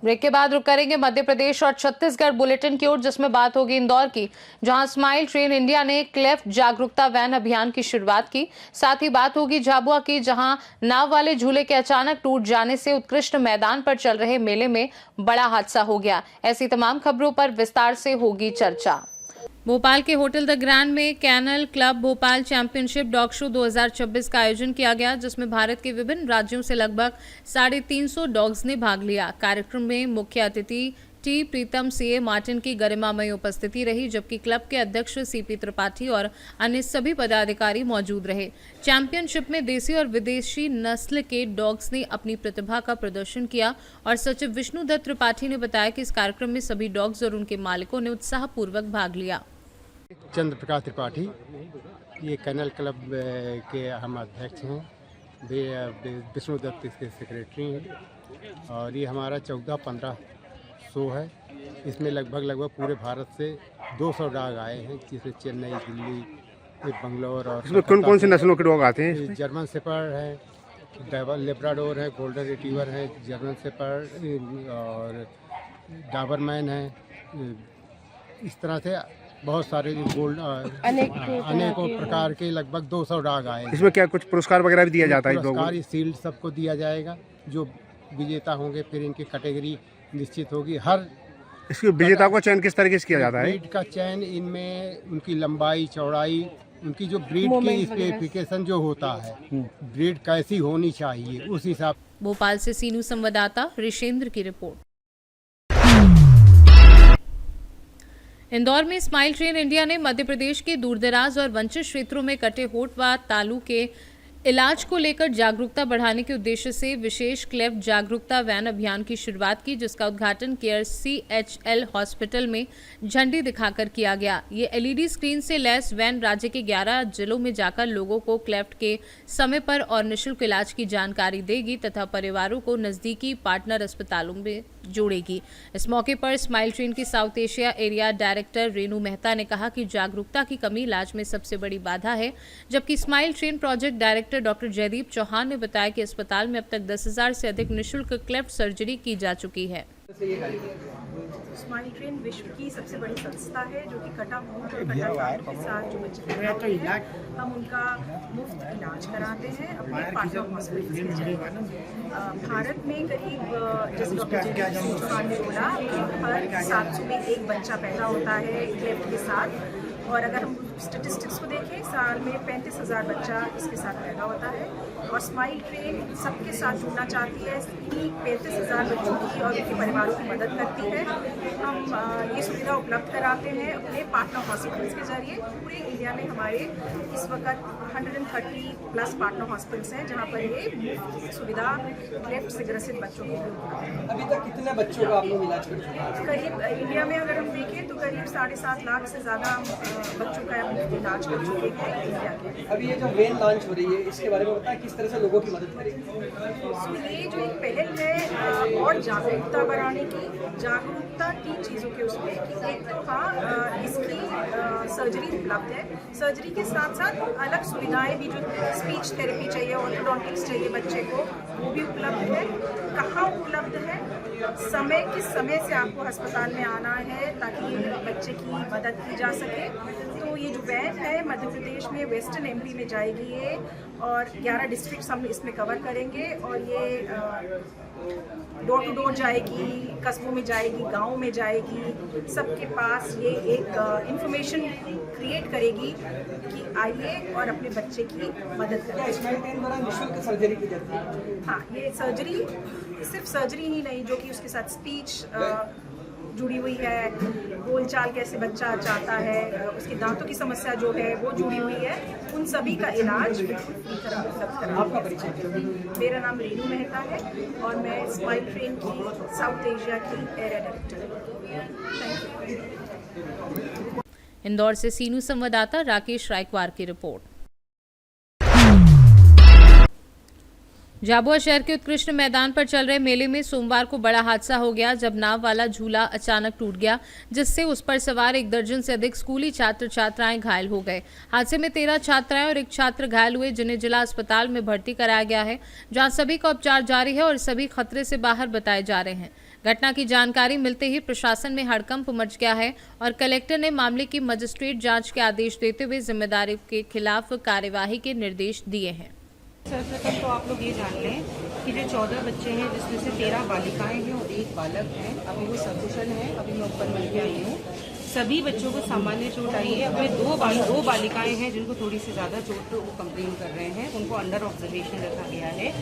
Break के बाद रुक करेंगे मध्य प्रदेश और छत्तीसगढ़ बुलेटिन की ओर, जिसमें बात होगी इंदौर की, जहां स्माइल ट्रेन इंडिया ने क्लेफ्ट जागरूकता वैन अभियान की शुरुआत की। साथ ही बात होगी झाबुआ की, जहां नाव वाले झूले के अचानक टूट जाने से उत्कृष्ट मैदान पर चल रहे मेले में बड़ा हादसा हो गया। ऐसी तमाम खबरों पर विस्तार से होगी चर्चा। भोपाल के होटल द ग्रैंड में kennel club Bhopal championship dog show 2026 का आयोजन किया गया, जिसमें भारत के विभिन्न राज्यों से लगभग 350 डॉग्स ने भाग लिया। कार्यक्रम में मुख्य अतिथि टी प्रीतम सीए मार्टिन की गरिमामय उपस्थिति रही, जबकि क्लब के अध्यक्ष सीपी त्रिपाठी और अन्य सभी पदाधिकारी मौजूद रहे। चैंपियनशिप में देसी और विदेशी नस्ल के डॉग्स ने अपनी प्रतिभा का प्रदर्शन किया और सचिव विष्णुदत्त त्रिपाठी ने बताया कि इस कार्यक्रम में सभी डॉग्स और उनके मालिकों ने उत्साहपूर्वक भाग लिया। चंद्र प्रकाश त्रिपाठी, ये कैनल क्लब के हम अध्यक्ष हैं, विष्णुदत्त इसके सेक्रेटरी हैं और ये हमारा 14-15 शो है। इसमें लगभग पूरे भारत से 200 डॉग आए हैं, जिसमें चेन्नई, दिल्ली, बंगलोर और इसमें कौन कौन से नस्लों के डॉग आते हैं? जर्मन शेपर्ड है, लेब्राडोर है, गोल्डन रिट्रीवर है, जर्मन शेपर्ड और डाबरमैन है। इस तरह से बहुत सारे अनेकों प्रकार के लगभग 200 डॉग आए। इसमें क्या कुछ पुरस्कार वगैरह भी दिया जाता है? पुरस्कार, शील्ड सबको दिया जाएगा। जो विजेता होंगे फिर इनकी कैटेगरी निश्चित होगी। हर इसके विजेता का चयन किस तरीके से किया जाता है? ब्रीड का चयन, इनमें उनकी लंबाई, चौड़ाई, उनकी जो ब्रीड की स्पेसिफिकेशन जो होता है, ब्रीड कैसी होनी चाहिए, उस हिसाब। भोपाल से सीनू संवाददाता ऋषेंद्र की रिपोर्ट। इंदौर में स्माइल ट्रेन इंडिया ने मध्य प्रदेश के दूरदराज और वंचित क्षेत्रों में कटे होठ व तालू के इलाज को लेकर जागरूकता बढ़ाने के उद्देश्य से विशेष क्लेफ्ट जागरूकता वैन अभियान की शुरुआत की, जिसका उद्घाटन केयर CHL हॉस्पिटल में झंडी दिखाकर किया गया। ये LED स्क्रीन से लैस वैन राज्य के 11 जिलों में जाकर लोगों को क्लेफ्ट के समय पर और निःशुल्क इलाज की जानकारी देगी तथा परिवारों को नजदीकी पार्टनर अस्पतालों में जोड़ेगी। इस मौके पर स्माइल ट्रेन की South Asia area director Renu Mehta ने कहा कि जागरूकता की कमी इलाज में सबसे बड़ी बाधा है, जबकि Smile Train project director doctor Jaideep Chauhan ने बताया कि अस्पताल में अब तक 10,000 से अधिक निःशुल्क क्लेफ्ट सर्जरी की जा चुकी है। स्माइल ट्रेन विश्व की सबसे बड़ी संस्था है जो कि कटा होठ और कटा तालू के साथ जो बच्चे पैदा होते हैं, हम उनका मुफ्त इलाज कराते हैं अपने पार्टनर हॉस्पिटल के जरिए। भारत में करीब, जैसे डॉक्टर जयदीप चौहान ने बोला, हर 700 में एक बच्चा पैदा होता है क्लेफ्ट के साथ। और अगर हम स्टेटिस्टिक्स को देखें, साल में 35,000 बच्चा इसके साथ पैदा होता है। और स्माइल ट्रेन सबके साथ जुड़ना चाहती है, इन्हीं 35,000 बच्चों की और उनके परिवारों की मदद करती है। हम ये सुविधा उपलब्ध कराते हैं अपने पार्टनर हॉस्पिटल्स के जरिए। पूरे इंडिया में हमारे इस वक्त 130+ पार्टनर हॉस्पिटल्स हैं जहाँ पर ये मुफ्त सुविधा क्लेफ्ट से ग्रसित बच्चों को उपलब्ध है। अभी तक कितने बच्चों का आप लोग इलाज कर चुके हैं? करीब इंडिया में अगर हम देखें तो करीब 7.5 लाख से ज़्यादा बच्चों का इलाज कर चुके हैं इंडिया के। अभी ये जो वेन लॉन्च हो रही है, इसके बारे में बताएं, किस तरह से लोगों की मदद करेगी? ये जो एक पहल है और जागरूकता बढ़ाने की, जागरूकता 3 चीज़ों के उसमें कि एक तो हाँ, इसकी सर्जरी उपलब्ध है, सर्जरी के साथ साथ अलग सुविधाएं भी, जो स्पीच थेरेपी चाहिए, ऑर्थोडोंटिक्स चाहिए बच्चे को, वो भी उपलब्ध है। कहाँ उपलब्ध है? किस समय से आपको अस्पताल में आना है ताकि बच्चे की मदद की जा सके। तो ये जो वैन है मध्य प्रदेश में वेस्टर्न MP में जाएगी ये, और 11 डिस्ट्रिक्ट्स हम इसमें कवर करेंगे। और ये डोर टू डोर जाएगी, कस्बों में जाएगी, गाँव में जाएगी, सबके पास ये एक इंफॉर्मेशन क्रिएट करेगी कि आइए और अपने बच्चे की मदद करें। स्माइल ट्रेन द्वारा निःशुल्क सर्जरी की जाती है? हाँ, ये सर्जरी सिर्फ सर्जरी ही नहीं, जो कि उसके साथ स्पीच जुड़ी हुई है, बोलचाल कैसे बच्चा चाहता है, उसके दांतों की समस्या जो है वो जुड़ी हुई है, उन सभी का इलाज बिल्कुल फ्री तरह उपलब्ध कराया। आपका परिचय? मेरा नाम रेनू मेहता है और मैं स्माइल ट्रेन की साउथ एशिया की एरिया डायरेक्टर हूँ। Thank you. इंदौर से सीनू संवाददाता राकेश रायकवार की रिपोर्ट। झाबुआ शहर के उत्कृष्ट मैदान पर चल रहे मेले में सोमवार को बड़ा हादसा हो गया, जब नाव वाला झूला अचानक टूट गया, जिससे उस पर सवार 1 दर्जन से अधिक स्कूली छात्र छात्राएं घायल हो गए। हादसे में 13 छात्राएं और 1 छात्र घायल हुए, जिन्हें जिला अस्पताल में भर्ती कराया गया है, जहां सभी का उपचार जारी है और सभी खतरे से बाहर बताए जा रहे हैं। घटना की जानकारी मिलते ही प्रशासन में हड़कंप मच गया है और कलेक्टर ने मामले की मजिस्ट्रेट जांच के आदेश देते हुए जिम्मेदारी के खिलाफ कार्यवाही के निर्देश दिए हैं। सर्वप्रथम तो आप लोग ये जान लें कि जो 14 बच्चे हैं जिसमें से 13 बालिकाएं हैं और 1 बालक है, अभी वो सकुशल हैं। अभी मैं ऊपर मिल के आई हूँ। सभी बच्चों को सामान्य चोट आई है। अब में दो बालिकाएं हैं जिनको थोड़ी सी ज़्यादा चोट वो कंप्लेन कर रहे हैं, उनको अंडर ऑब्जर्वेशन रखा गया है।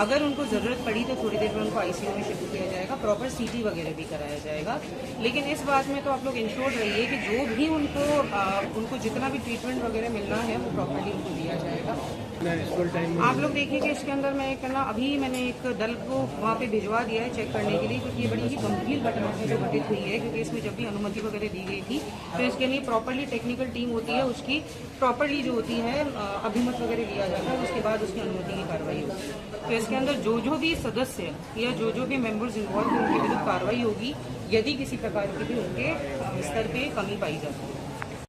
अगर उनको ज़रूरत पड़ी तो थोड़ी देर में उनको आईसीयू में शिफ्ट किया जाएगा, प्रॉपर सीटी वगैरह भी कराया जाएगा। लेकिन इस बात में तो आप लोग इंश्योर रहिए कि जो भी उनको जितना भी ट्रीटमेंट वगैरह मिलना है वो प्रॉपरली उनको दिया जाएगा। आप लोग देखिए कि इसके अंदर मैं अभी मैंने एक दल को वहाँ पे भिजवा दिया है चेक करने के लिए, क्योंकि ये बड़ी ही गंभीर घटना है जो घटित हुई है। क्योंकि इसमें जब भी अनुमति वगैरह दी गई थी तो इसके लिए प्रॉपरली टेक्निकल टीम होती है, उसकी प्रॉपरली जो होती है अभिमत वगैरह लिया जाता है, उसके बाद उसकी अनुमति की कार्रवाई होती है। तो इसके अंदर जो भी सदस्य या जो भी मेंबर्स इन्वॉल्व हैं उनके विरुद्ध कार्रवाई होगी यदि किसी प्रकार की भी उनके स्तर पे कमी पाई जाती है।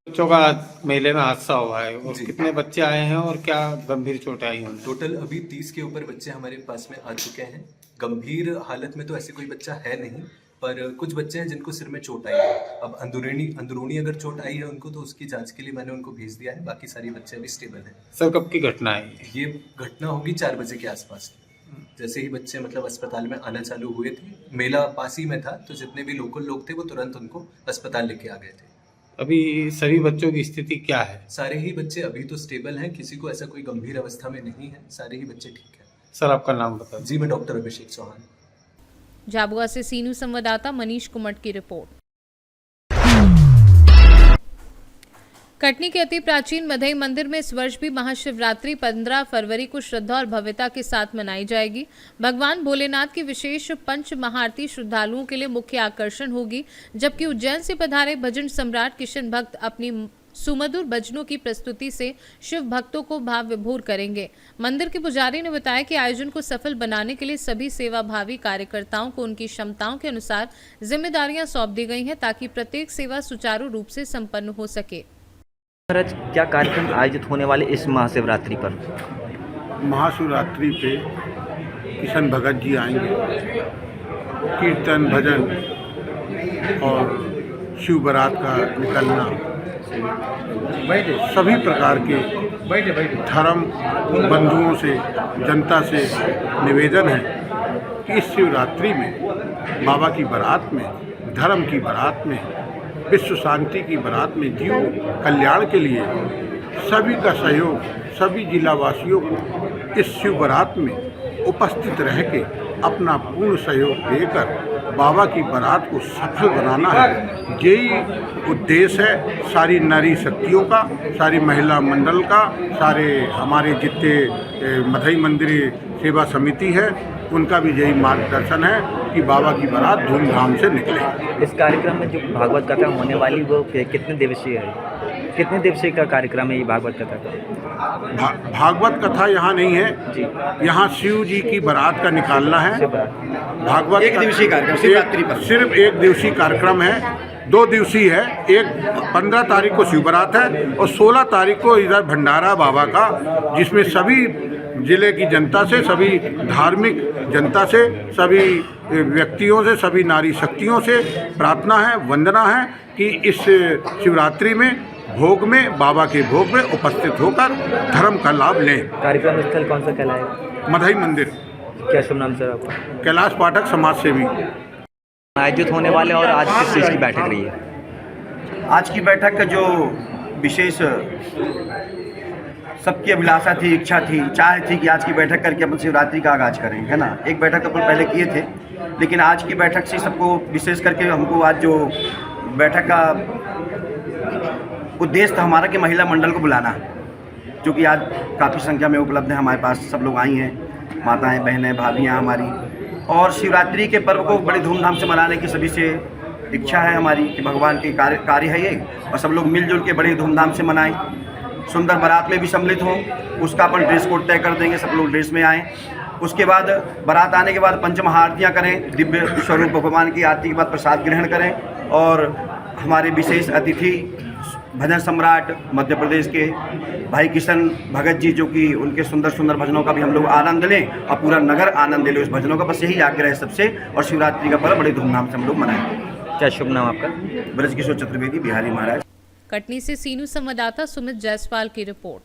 बच्चों का मेले में हादसा हुआ है और कितने बच्चे आए हैं और क्या गंभीर चोटें आई हैं? टोटल अभी 30 के ऊपर बच्चे हमारे पास में आ चुके हैं। गंभीर हालत में तो ऐसे कोई बच्चा है नहीं, पर कुछ बच्चे हैं जिनको सिर में चोट आई है। अब अंदरूनी अगर चोट आई है उनको तो उसकी जांच के लिए मैंने उनको भेज दिया है। बाकी सारे बच्चे अभी स्टेबल हैं। सर कब की घटना है? ये घटना होगी 4 बजे के आसपास। जैसे ही बच्चे मतलब अस्पताल में आना चालू हुए थे, मेला पास ही में था, तो जितने भी लोकल लोग थे वो तुरंत उनको अस्पताल लेके आ गए थे। अभी सभी बच्चों की स्थिति क्या है? सारे ही बच्चे अभी तो स्टेबल हैं, किसी को ऐसा कोई गंभीर अवस्था में नहीं है, सारे ही बच्चे ठीक हैं। सर आपका नाम बता दीजिए। जी, मैं डॉक्टर अभिषेक चौहान। झाबुआ से सीनू संवाददाता मनीष कुमट की रिपोर्ट। कटनी के अति प्राचीन मधई मंदिर में इस वर्ष भी महाशिवरात्रि 15 फरवरी को श्रद्धा और भव्यता के साथ मनाई जाएगी। भगवान भोलेनाथ की विशेष पंच महाआरती श्रद्धालुओं के लिए मुख्य आकर्षण होगी, जबकि उज्जैन से पधारे भजन सम्राट किशन भक्त अपनी सुमधुर भजनों की प्रस्तुति से शिव भक्तों को भाव विभोर करेंगे। मंदिर के पुजारी ने बताया कि आयोजन को सफल बनाने के लिए सभी सेवाभावी कार्यकर्ताओं को उनकी क्षमताओं के अनुसार जिम्मेदारियां सौंप दी गई हैं, ताकि प्रत्येक सेवा सुचारू रूप से संपन्न हो सके। महाराज, क्या कार्यक्रम आयोजित होने वाले इस महाशिवरात्रि पर? महाशिवरात्रि पे किशन भगत जी आएंगे। कीर्तन भजन और शिव बारात का निकलना, सभी प्रकार के धर्म बंधुओं से, जनता से निवेदन है कि इस शिवरात्रि में बाबा की बारात में, धर्म की बारात में, विश्व शांति की बारात में, जीव कल्याण के लिए सभी का सहयोग, सभी जिलावासियों को इस शिव बारात में उपस्थित रह के अपना पूर्ण सहयोग देकर बाबा की बारात को सफल बनाना है। यही उद्देश्य है सारी नारी शक्तियों का, सारी महिला मंडल का, सारे हमारे जितने मधई मंदिर सेवा समिति है उनका भी यही मार्गदर्शन है कि बाबा की बारात धूमधाम से निकले। इस कार्यक्रम में जो भागवत कथा होने वाली वो कितने दिवसीय है? कितने दिवसीय का कार्यक्रम है ये भागवत कथा का? भागवत कथा यहाँ नहीं है जी, यहाँ शिव जी की बारात का निकालना है। भागवत एक दिवसीय कार्यक्रम सिर्फ एक दिवसीय कार्यक्रम है, 2 दिवसीय है। एक 15 तारीख को शिव बारात है और 16 तारीख को इधर भंडारा बाबा का, जिसमें सभी जिले की जनता से, सभी धार्मिक जनता से, सभी व्यक्तियों से, सभी नारी शक्तियों से प्रार्थना है, वंदना है कि इस शिवरात्रि में भोग में, बाबा के भोग में उपस्थित होकर धर्म का लाभ लें। कार्यक्रम स्थल कौन सा कहलाएगा? मधई मंदिर। क्या शुभ नाम सर आपका? कैलाश पाठक, समाज सेवी। आयोजित होने वाले और आज किस चीज़ की बैठक रही है? आज की बैठक का जो विशेष सबकी अभिलाषा थी, इच्छा थी, चाह थी कि आज की बैठक करके अपन शिवरात्रि का आगाज़ करें, है ना। एक बैठक अपन पहले किए थे, लेकिन आज की बैठक से सबको विशेष करके हमको आज जो बैठक का उद्देश्य था हमारा कि महिला मंडल को बुलाना, जो कि आज काफ़ी संख्या में उपलब्ध है हमारे पास। सब लोग आई हैं, माताएं, बहनें, भाभियाँ हमारी, और शिवरात्रि के पर्व को बड़े धूमधाम से मनाने की सभी से इच्छा है हमारी कि भगवान के कार्य है ये, और सब लोग मिलजुल के बड़े धूमधाम से मनाएं। सुंदर बारात में भी सम्मिलित हों, उसका अपन ड्रेस कोड तय कर देंगे, सब लोग ड्रेस में आएँ। उसके बाद बारात आने के बाद पंच महाआरतियाँ करें, दिव्य स्वरूप भगवान की आरती के बाद प्रसाद ग्रहण करें, और हमारे विशेष अतिथि भजन सम्राट मध्य प्रदेश के भाई किशन भगत जी, जो कि उनके सुंदर सुंदर भजनों का भी हम लोग आनंद लें और पूरा नगर आनंद ले उस भजनों का। बस यही आग्रह है सबसे। और शिवरात्रि का पर्व बड़े धूमधाम से हम लोग मनाएं। क्या शुभ नाम आपका? ब्रजकिशोर चतुर्वेदी, बिहारी महाराज। कटनी से सीनू संवाददाता सुमित जायसवाल की रिपोर्ट।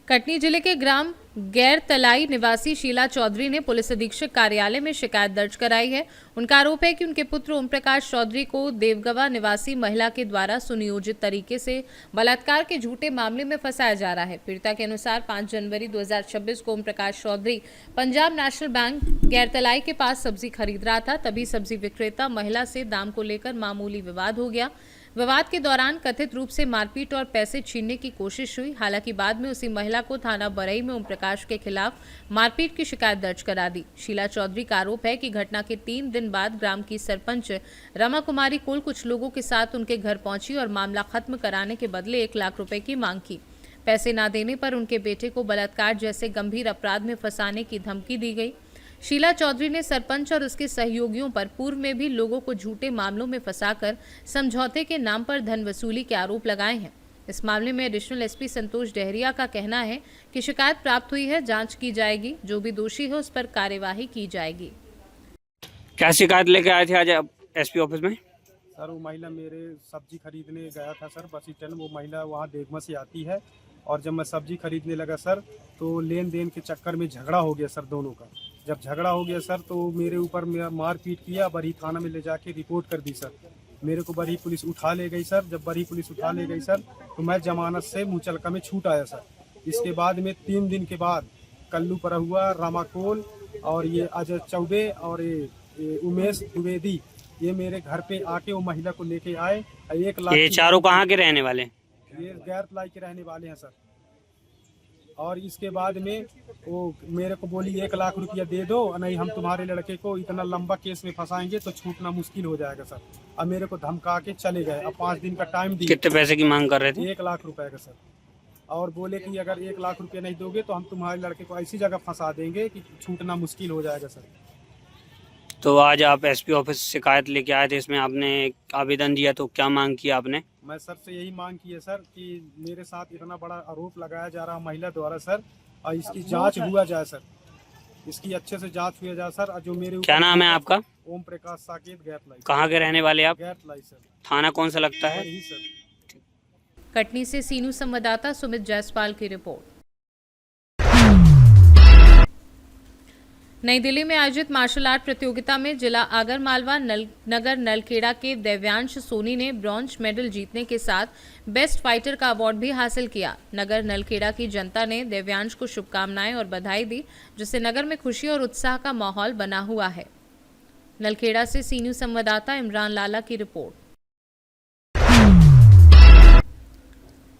कटनी जिले के ग्राम गैरतलाई निवासी शीला चौधरी ने पुलिस अधीक्षक कार्यालय में शिकायत दर्ज कराई है। उनका आरोप है कि उनके पुत्र ओम प्रकाश चौधरी को देवगवा निवासी महिला के द्वारा सुनियोजित तरीके से बलात्कार के झूठे मामले में फंसाया जा रहा है। पीड़िता के अनुसार 5 जनवरी 2026 को ओम प्रकाश चौधरी पंजाब नेशनल बैंक गैरतलाई के पास सब्जी खरीद रहा था। तभी सब्जी विक्रेता महिला से दाम को लेकर मामूली विवाद हो गया। विवाद के दौरान कथित रूप से मारपीट और पैसे छीनने की कोशिश हुई। हालांकि बाद में उसी महिला को थाना बरई में ओम प्रकाश के खिलाफ मारपीट की शिकायत दर्ज करा दी। शीला चौधरी का आरोप है कि घटना के 3 दिन बाद ग्राम की सरपंच रमा कुमारी कोल कुछ लोगों के साथ उनके घर पहुंची और मामला खत्म कराने के बदले 1 लाख रुपए की मांग की। पैसे न देने पर उनके बेटे को बलात्कार जैसे गंभीर अपराध में फंसाने की धमकी दी गई। शीला चौधरी ने सरपंच और उसके सहयोगियों पर पूर्व में भी लोगों को झूठे मामलों में फंसाकर समझौते के नाम पर धन वसूली के आरोप लगाए हैं। इस मामले में एडिशनल एसपी संतोष डहरिया का कहना है कि शिकायत प्राप्त हुई है, जांच की जाएगी, जो भी दोषी है उस पर कार्यवाही की जाएगी। क्या शिकायत लेके आए थे आज एसपी ऑफिस में? सर वो महिला मेरे सब्जी खरीदने गया था सर, बस स्टैंड। वो महिला वहाँ देवगवा से आती है और जब मैं सब्जी खरीदने लगा सर तो लेन देन के चक्कर में झगड़ा हो गया सर दोनों का। जब झगड़ा हो गया सर तो मेरे ऊपर मारपीट किया, बरही थाना में ले जाके रिपोर्ट कर दी सर। मेरे को बरही पुलिस उठा ले गई सर। जब बरही पुलिस उठा ले गई सर तो मैं जमानत से मुचलका में छूट आया सर। इसके बाद में 3 दिन के बाद कल्लू पर हुआ रामा कोल और ये अजय चौबे और ये उमेश द्विवेदी, ये मेरे घर पे आके वो महिला को लेके आए। 1 लाख। ये चारों कहाँ के रहने वाले? ये गैरतलाई के रहने वाले हैं सर। और इसके बाद में वो मेरे को बोली 1 लाख रुपया दे दो, नहीं हम तुम्हारे लड़के को इतना लंबा केस में फंसाएंगे तो छूटना मुश्किल हो जाएगा सर। अब मेरे को धमका के चले गए। अब 5 दिन का टाइम दिया। कितने पैसे की मांग कर रहे थे? 1 लाख रुपए का सर। और बोले कि अगर 1 लाख रुपया नहीं दोगे तो हम तुम्हारे लड़के को ऐसी जगह फंसा देंगे कि छूटना मुश्किल हो जाएगा सर। तो आज आप एसपी ऑफिस शिकायत लेके आए थे, इसमें आपने आवेदन दिया, तो क्या मांग किया आपने? मैं सर से यही मांग की है सर कि मेरे साथ इतना बड़ा आरोप लगाया जा रहा महिला द्वारा सर, और इसकी जांच हुआ जाए सर, इसकी अच्छे से जांच हुआ जाए सर। जो मेरे क्या नाम है आपका? ओम प्रकाश साकेत, गैरतलाई। कहाँ के रहने वाले आप? गैरतलाई सर। थाना कौन सा लगता है? यही सर। कटनी से सीनू संवाददाता सुमित जायसवाल की रिपोर्ट। नई दिल्ली में आयोजित मार्शल आर्ट प्रतियोगिता में जिला आगर मालवा नगर नलखेड़ा के देव्यांश सोनी ने ब्रॉन्ज मेडल जीतने के साथ बेस्ट फाइटर का अवार्ड भी हासिल किया। नगर नलखेड़ा की जनता ने देव्यांश को शुभकामनाएं और बधाई दी, जिससे नगर में खुशी और उत्साह का माहौल बना हुआ है। नलखेड़ा से सीनू संवाददाता इमरान लाला की रिपोर्ट।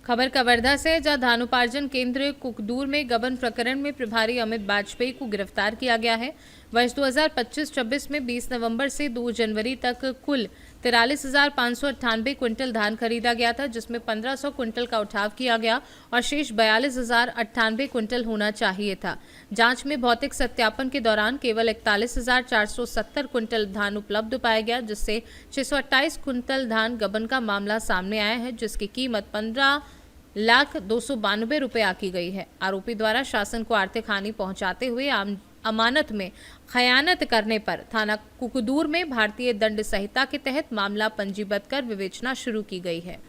खबर कवर्धा से, जहां धानुपार्जन केंद्र कुकदूर में गबन प्रकरण में प्रभारी अमित बाजपेयी को गिरफ्तार किया गया है। वर्ष 2025-26 में 20 नवंबर से 2 जनवरी तक कुल 43,598 क्विंटल धान खरीदा गया था, जिसमें 1,500 क्विंटल का उठाव किया गया और शेष 42,098 क्विंटल होना चाहिए था। जांच में भौतिक सत्यापन के दौरान केवल 41,470 क्विंटल धान उपलब्ध पाया गया, जिससे 628 क्विंटल धान गबन का मामला सामने आया है, जिसकी कीमत 15,292 रुपये आकी गई है। आरोपी द्वारा शासन को आर्थिक हानि पहुंचाते हुए अमानत में खयानत करने पर थाना कुकदूर में भारतीय दंड संहिता के तहत मामला पंजीबद्ध कर विवेचना शुरू की गई है।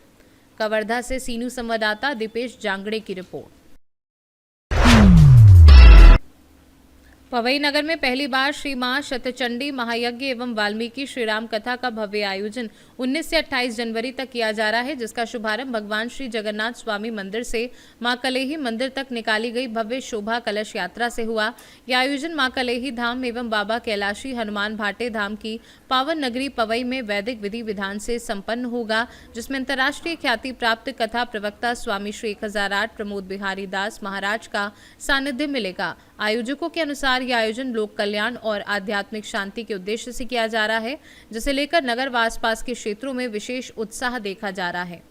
कवर्धा से सीनू संवाददाता दीपेश जांगड़े की रिपोर्ट। पवई नगर में पहली बार श्री मां शतचंडी महायज्ञ एवं वाल्मीकि श्री राम कथा का भव्य आयोजन 19 से 28 जनवरी तक किया जा रहा है, जिसका शुभारंभ भगवान श्री जगन्नाथ स्वामी मंदिर से मां कलेही मंदिर तक निकाली गई भव्य शोभा कलश यात्रा से हुआ। यह आयोजन मां कलेही धाम एवं बाबा कैलाशी हनुमान भाटे धाम की पावन नगरी पवई में वैदिक विधि विधान से संपन्न होगा, जिसमें अंतर्राष्ट्रीय ख्याति प्राप्त कथा प्रवक्ता स्वामी श्री 1008 प्रमोद बिहारी दास महाराज का सानिध्य मिलेगा। आयोजकों के अनुसार यह आयोजन लोक कल्याण और आध्यात्मिक शांति के उद्देश्य से किया जा रहा है, जिसे लेकर नगर व आसपास के क्षेत्रों में विशेष उत्साह देखा जा रहा है।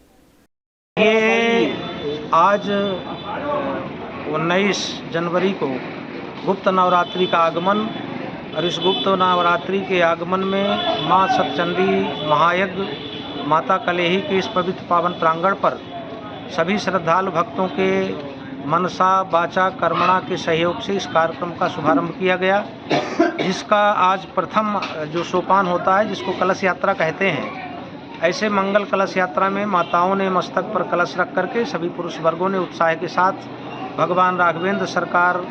ये आज 19 जनवरी को गुप्त नवरात्रि का आगमन और इस गुप्त नवरात्रि के आगमन में माँ सतचंडी महायज्ञ माता कलेही के इस पवित्र पावन प्रांगण पर सभी श्रद्धालु भक्तों के मनसा वाचा कर्मणा के सहयोग से इस कार्यक्रम का शुभारंभ किया गया, जिसका आज प्रथम जो सोपान होता है जिसको कलश यात्रा कहते हैं। ऐसे मंगल कलश यात्रा में माताओं ने मस्तक पर कलश रख करके सभी पुरुष वर्गों ने उत्साह के साथ भगवान राघवेंद्र सरकार,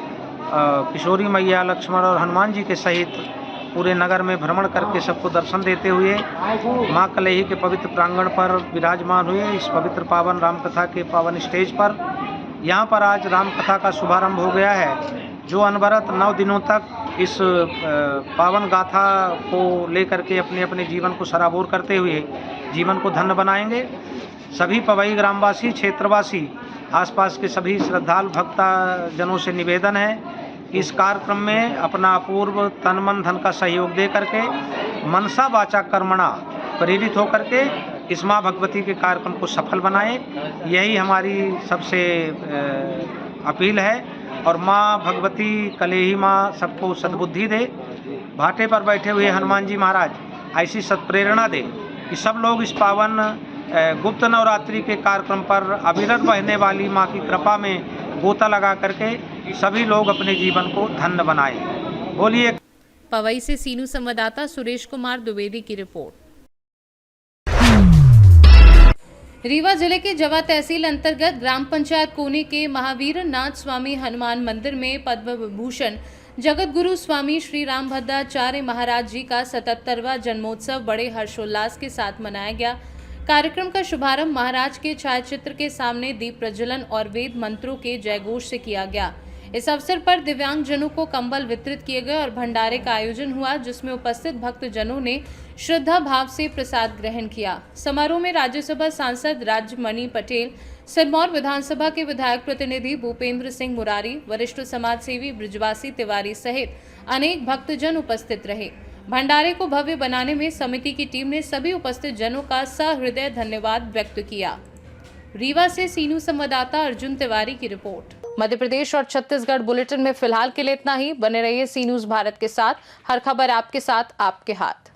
किशोरी मैया, लक्ष्मण और हनुमान जी के सहित पूरे नगर में भ्रमण करके सबको दर्शन देते हुए माँ कलेही के पवित्र प्रांगण पर विराजमान हुए। इस पवित्र पावन रामकथा के पावन स्टेज पर यहाँ पर आज रामकथा का शुभारंभ हो गया है, जो अनवरत 9 दिनों तक इस पावन गाथा को लेकर के अपने अपने जीवन को सराबोर करते हुए जीवन को धन्य बनाएंगे। सभी पवई ग्रामवासी, क्षेत्रवासी, आसपास के सभी श्रद्धालु भक्तजनों से निवेदन है कि इस कार्यक्रम में अपना अपूर्व तन मन धन का सहयोग दे करके मनसा वाचा कर्मणा प्रेरित होकर के इस माँ भगवती के कार्यक्रम को सफल बनाएं। यही हमारी सबसे अपील है और माँ भगवती कलेही माँ सबको सद्बुद्धि दे। भाटे पर बैठे हुए हनुमान जी महाराज ऐसी सत्प्रेरणा दे कि सब लोग इस पावन गुप्त नवरात्रि के कार्यक्रम पर अविरत बहने वाली माँ की कृपा में गोता लगा करके सभी लोग अपने जीवन को धन्य बनाएं। बोलिए। पवई से सीनू संवाददाता सुरेश कुमार द्विवेदी की रिपोर्ट। रीवा जिले के जवा तहसील अंतर्गत ग्राम पंचायत कोनी के महावीर नाथ स्वामी हनुमान मंदिर में पद्म विभूषण जगत गुरु स्वामी श्री रामभद्राचार्य महाराज जी का 77वां जन्मोत्सव बड़े हर्षोल्लास के साथ मनाया गया। कार्यक्रम का शुभारंभ महाराज के छायाचित्र के सामने दीप प्रज्वलन और वेद मंत्रों के जयघोष से किया गया। इस अवसर पर दिव्यांग जनों को कंबल वितरित किए गए और भंडारे का आयोजन हुआ, जिसमें उपस्थित भक्त जनों ने श्रद्धा भाव से प्रसाद ग्रहण किया। समारोह में राज्यसभा सांसद राजमणि पटेल, सिरमौर विधानसभा के विधायक प्रतिनिधि भूपेंद्र सिंह मुरारी, वरिष्ठ समाज सेवी ब्रिजवासी तिवारी सहित अनेक भक्तजन उपस्थित रहे। भंडारे को भव्य बनाने में समिति की टीम ने सभी उपस्थित जनों का सहृदय धन्यवाद व्यक्त किया। रीवा से सीनू संवाददाता अर्जुन तिवारी की रिपोर्ट। मध्य प्रदेश और छत्तीसगढ़ बुलेटिन में फिलहाल के लिए इतना ही। बने रहिए सी न्यूज़ भारत के साथ। हर खबर आपके साथ, आपके हाथ।